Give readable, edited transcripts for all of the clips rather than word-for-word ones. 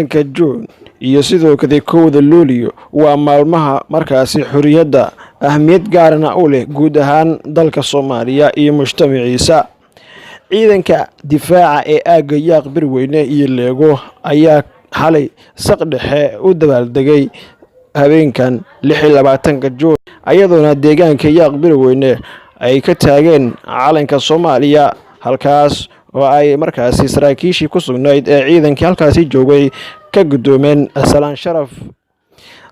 ka Juun iyo sidoo kale 1 Luulyo waa maalmaha markaasi xuriyadda ahmiyad gaarana u leh guud ahaan dalka Soomaaliya iyo mujtamaciisa. ciidanka difaaca ee aagga Yaaq Birweyne iyo Leego ayaa xalay saqdhexe u dabaaldegay habeenkan 26 Juun ayadoona deegaanka Yaaq Birweyne ay ka taageen calanka Soomaaliya halkaas oo ay markaasi saraakiishii ku sugnayd ee ciidankii halkaasi joogay ka gudoomeen salaan sharaf.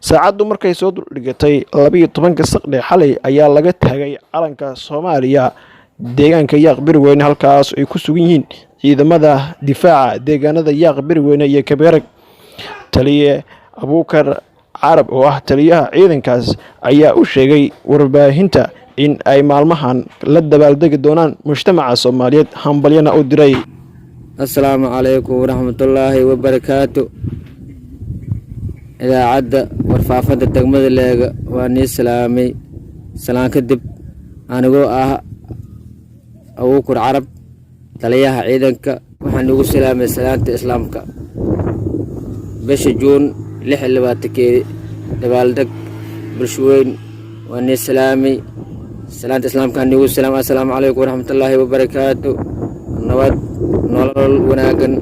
saacadu markay soo dhigatay 12 saqdhexe xalay ayaa laga taagay calanka Soomaaliya deegaanka Yaaq Birweyne halkaas ay ku sugan yihiin ciidamada difaaca deegaanada Yaaq Birweyne iyo Kabeerag. taliye Abuukar Carab oo ah taliyaha ciidankaas ayaa u sheegay warbaahinta in ay maalmahan la dabaaldegi doonaan mujtamaca Soomaaliyeed hambalyana u diray. Assalaamu calaykum waraxmatullaahi wabarakaatu. idaacadda warfaafinta degmada Leega waa nii salaamay salaan kadib anigoo ah Abuukar Carab taliyaha ciidanka waxaan ugu salaamay salaanta islaamka bisha Juun 26 dabaaldeg bulshooyin waa nii salaamay salaanta islaamka ugu salaam. Assalaamu calaykum waraxmatullaahi wabarakaatu. nabad nolol wanaagan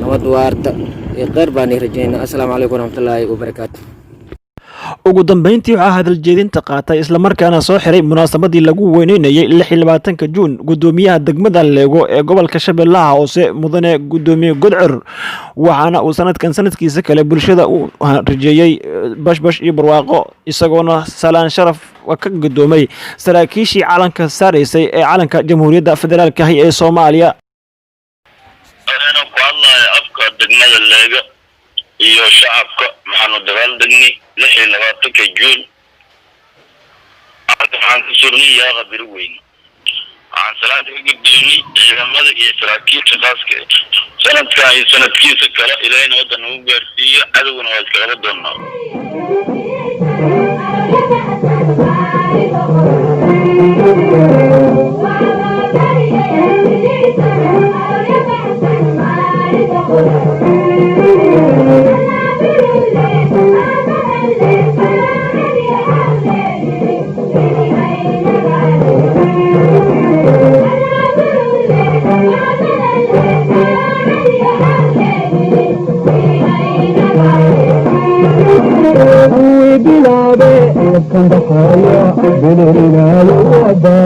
nabad waarta iyo qeyr baan rajaynaa. Assalaamu calaykum waraxmatullaahi wabarakaatu. ugu dambeyntii waxaa hadal jeedinta qaatay isla markaana soo xiray munaasabadii lagu weyneynayay 26 Juun gudoomiyaha degmada Leego ee gobolka Shabeellaha Hoose mudane gudoomiye Godcur waxaana uu sanadkiisa kale bulshada u rajeeyay bashbash iyo barwaaqo isagoona salaan sharaf ka gudoomay saraakiishii calanka saareysay ee calanka Jamhuuriyadda Federaalka ah ee Soomaaliya. degmada Leega iyo shacabka maxaanu dabaaldegnay 26 Juun waxaan ku surnay Yaaq Birweyne waxaan salaad ugu gudbinay ciidamada iyo saraakiisha khaaska sanadkan iyo sanadkiisa kale Ilaahayna wadan ugu gaarsiiyo cadawna waa iska qaba doonaa. Kanda kaya, bilirina, wada,